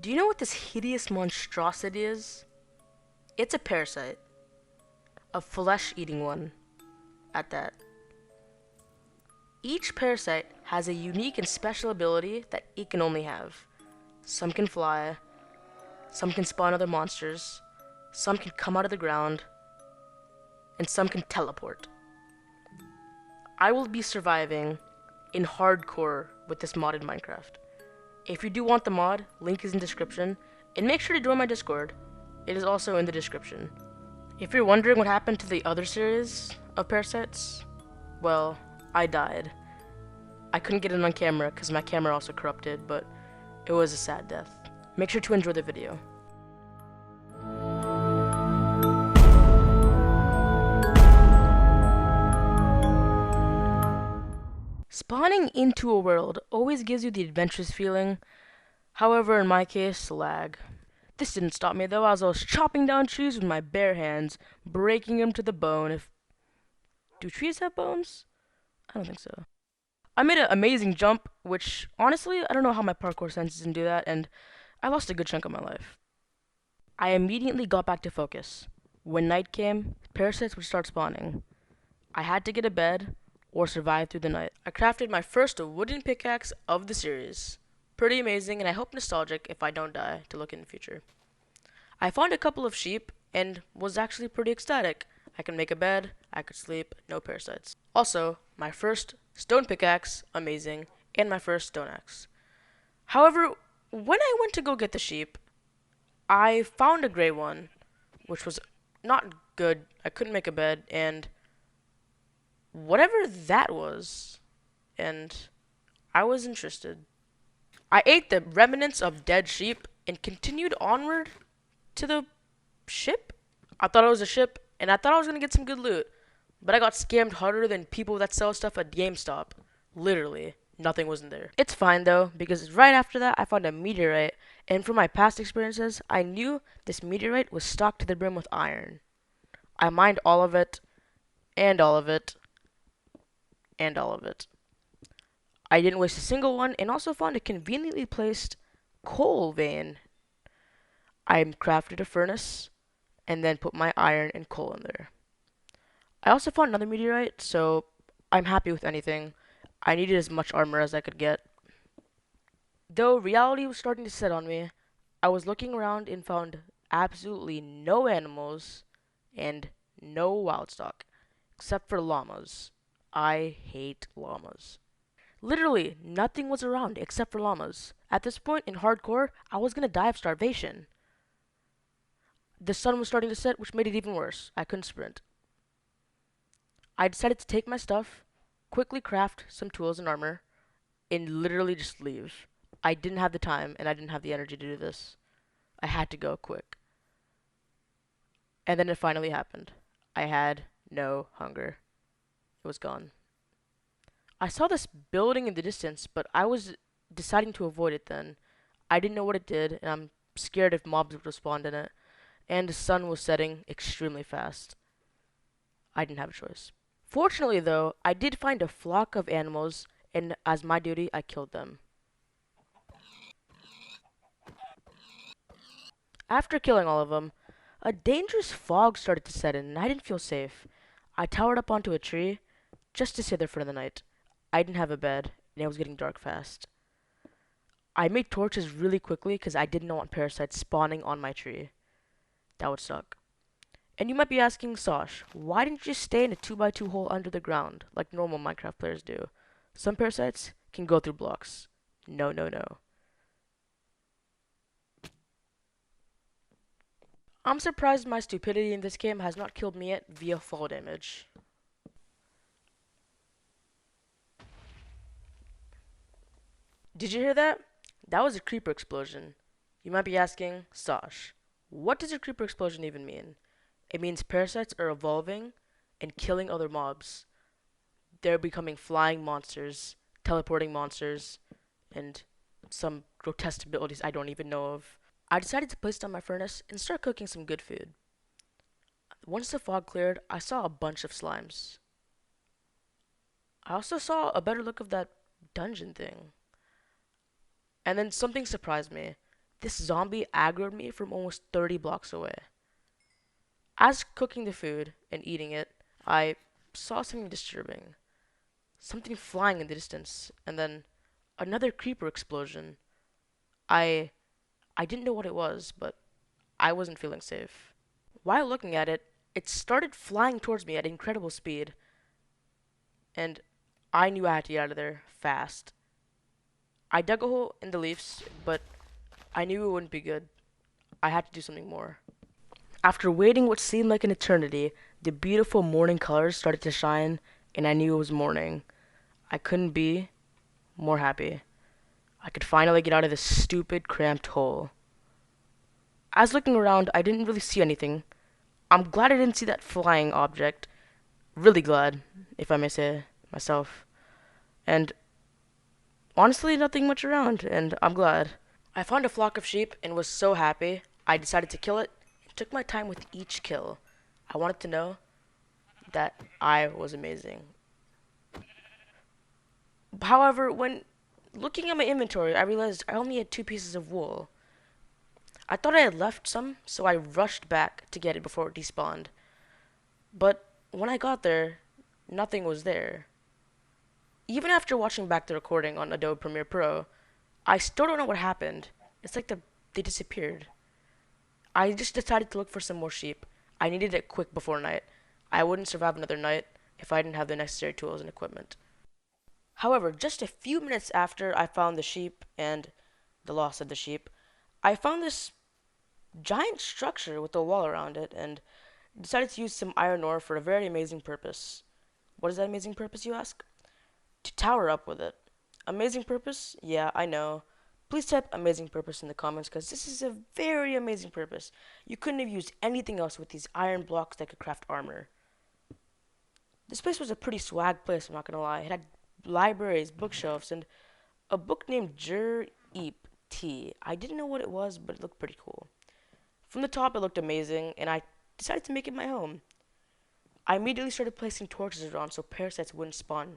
Do you know what this hideous monstrosity is? It's a parasite. A flesh-eating one, at that. Each parasite has a unique and special ability that it can only have. Some can fly, some can spawn other monsters, some can come out of the ground, and some can teleport. I will be surviving in hardcore with this modded Minecraft. If you do want the mod, link is in description, and make sure to join my Discord. It is also in the description. If you're wondering what happened to the other series of Parasites, well, I died. I couldn't get it on camera because my camera also corrupted, but it was a sad death. Make sure to enjoy the video. Spawning into a world always gives you the adventurous feeling. However, in my case, lag. This didn't stop me though, as I was chopping down trees with my bare hands, breaking them to the bone. Do trees have bones? I don't think so. I made an amazing jump, which honestly, I don't know how my parkour senses didn't do that, and I lost a good chunk of my life. I immediately got back to focus. When night came, parasites would start spawning. I had to get a bed or survive through the night. I crafted my first wooden pickaxe of the series. Pretty amazing, and I hope nostalgic if I don't die to look in the future. I found a couple of sheep and was actually pretty ecstatic. I could make a bed, I could sleep, no parasites. Also, my first stone pickaxe, amazing, and my first stone axe. However, when I went to go get the sheep, I found a gray one, which was not good. I couldn't make a bed, and whatever that was, and I was interested. I ate the remnants of dead sheep and continued onward to the ship. I thought it was a ship, and I thought I was gonna get some good loot, but I got scammed harder than people that sell stuff at GameStop. Literally, nothing was in there. It's fine though, because right after that, I found a meteorite, and from my past experiences, I knew this meteorite was stocked to the brim with iron. I mined all of it, and all of it, and all of it. I didn't waste a single one, and also found a conveniently placed coal vein. I crafted a furnace, and then put my iron and coal in there. I also found another meteorite, so I'm happy with anything. I needed as much armor as I could get. Though reality was starting to set on me, I was looking around and found absolutely no animals and no wild stock, except for llamas. I hate llamas. Literally, nothing was around except for llamas. At this point in hardcore, I was gonna die of starvation. The sun was starting to set, which made it even worse. I couldn't sprint. I decided to take my stuff, quickly craft some tools and armor, and literally just leave. I didn't have the time, and I didn't have the energy to do this. I had to go quick. And then it finally happened. I had no hunger. It was gone. I saw this building in the distance, but I was deciding to avoid it then. I didn't know what it did, and I'm scared if mobs would spawn in it. And the sun was setting extremely fast. I didn't have a choice. Fortunately, though, I did find a flock of animals, and as my duty, I killed them. After killing all of them, a dangerous fog started to set in, and I didn't feel safe. I towered up onto a tree just to stay there for the night. I didn't have a bed, and it was getting dark fast. I made torches really quickly because I didn't want parasites spawning on my tree. That would suck. And you might be asking, Sosh, why didn't you just stay in a 2x2 hole under the ground like normal Minecraft players do? Some parasites can go through blocks. No, no, no. I'm surprised my stupidity in this game has not killed me yet via fall damage. Did you hear that? That was a creeper explosion. You might be asking, Sosh, what does a creeper explosion even mean? It means parasites are evolving and killing other mobs. They're becoming flying monsters, teleporting monsters, and some grotesque abilities I don't even know of. I decided to place down my furnace and start cooking some good food. Once the fog cleared, I saw a bunch of slimes. I also saw a better look of that dungeon thing. And then something surprised me. This zombie aggroed me from almost 30 blocks away. As cooking the food and eating it, I saw something disturbing. Something flying in the distance, and then another creeper explosion. I I didn't know what it was, but I wasn't feeling safe. While looking at it, it started flying towards me at incredible speed, and I knew I had to get out of there fast. I dug a hole in the leaves, but I knew it wouldn't be good. I had to do something more. After waiting what seemed like an eternity, the beautiful morning colors started to shine, and I knew it was morning. I couldn't be more happy. I could finally get out of this stupid, cramped hole. As looking around, I didn't really see anything. I'm glad I didn't see that flying object. Really glad, if I may say myself. And honestly, nothing much around, and I'm glad. I found a flock of sheep and was so happy, I decided to kill it and took my time with each kill. I wanted to know that I was amazing. However, when looking at my inventory, I realized I only had 2 pieces of wool. I thought I had left some, so I rushed back to get it before it despawned. But when I got there, nothing was there. Even after watching back the recording on Adobe Premiere Pro, I still don't know what happened. It's like they disappeared. I just decided to look for some more sheep. I needed it quick before night. I wouldn't survive another night if I didn't have the necessary tools and equipment. However, just a few minutes after I found the sheep and the loss of the sheep, I found this giant structure with a wall around it and decided to use some iron ore for a very amazing purpose. What is that amazing purpose, you ask? To tower up with it. Amazing purpose? Yeah, I know. Please type amazing purpose in the comments because this is a very amazing purpose. You couldn't have used anything else with these iron blocks that could craft armor. This place was a pretty swag place, I'm not gonna lie. It had libraries, bookshelves, and a book named Jur Eep T. I didn't know what it was, but it looked pretty cool. From the top, it looked amazing, and I decided to make it my home. I immediately started placing torches around so parasites wouldn't spawn.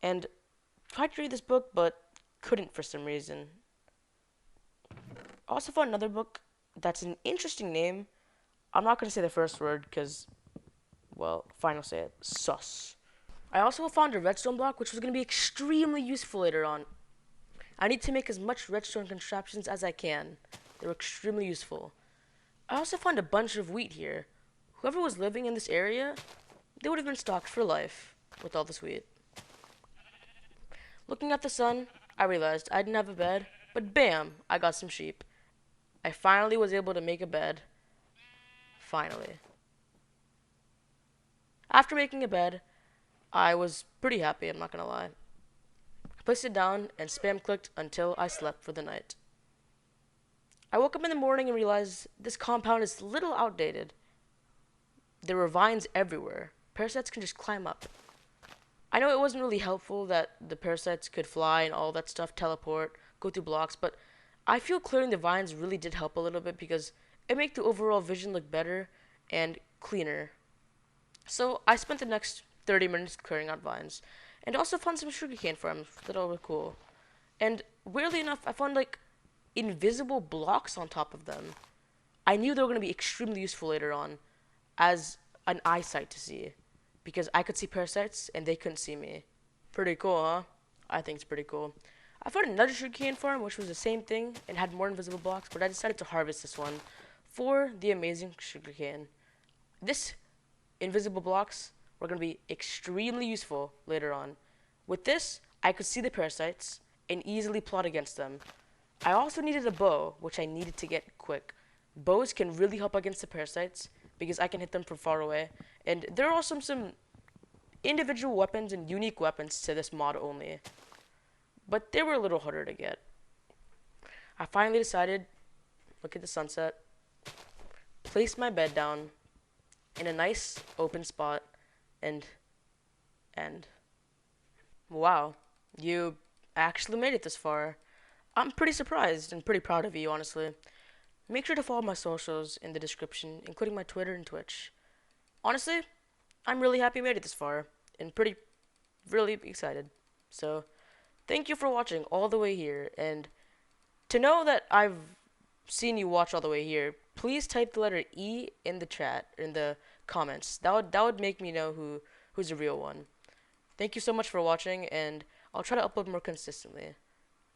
And tried to read this book, but couldn't for some reason. I also found another book that's an interesting name. I'm not going to say the first word because, well, fine, I'll say it. Sus. I also found a redstone block which was going to be extremely useful later on. I need to make as much redstone contraptions as I can. They were extremely useful. I also found a bunch of wheat here. Whoever was living in this area, they would have been stocked for life with all this wheat. Looking at the sun, I realized I didn't have a bed, but bam, I got some sheep. I finally was able to make a bed. Finally. After making a bed, I was pretty happy, I'm not gonna lie. I placed it down and spam clicked until I slept for the night. I woke up in the morning and realized this compound is a little outdated. There were vines everywhere. Parasites can just climb up. I know it wasn't really helpful that the parasites could fly and all that stuff, teleport, go through blocks, but I feel clearing the vines really did help a little bit because it made the overall vision look better and cleaner. So I spent the next 30 minutes clearing out vines and also found some sugarcane farms that all were cool. And weirdly enough, I found like invisible blocks on top of them. I knew they were going to be extremely useful later on as an eyesight to see because I could see parasites and they couldn't see me. Pretty cool, huh? I think it's pretty cool. I found another sugarcane farm which was the same thing and had more invisible blocks, but I decided to harvest this one for the amazing sugarcane. This invisible blocks were going to be extremely useful later on. With this, I could see the parasites and easily plot against them. I also needed a bow, which I needed to get quick. Bows can really help against the parasites because I can hit them from far away. And there are also some individual weapons and unique weapons to this mod only. But they were a little harder to get. I finally decided, look at the sunset, place my bed down in a nice open spot, and wow, you actually made it this far. I'm pretty surprised and pretty proud of you, honestly. Make sure to follow my socials in the description, including my Twitter and Twitch. Honestly, I'm really happy I made it this far, and really excited. So, thank you for watching all the way here, and To know that I've seen you watch all the way here, please type the letter E in the chat, in the comments. That would make me know who's the real one. Thank you so much for watching, and I'll try to upload more consistently.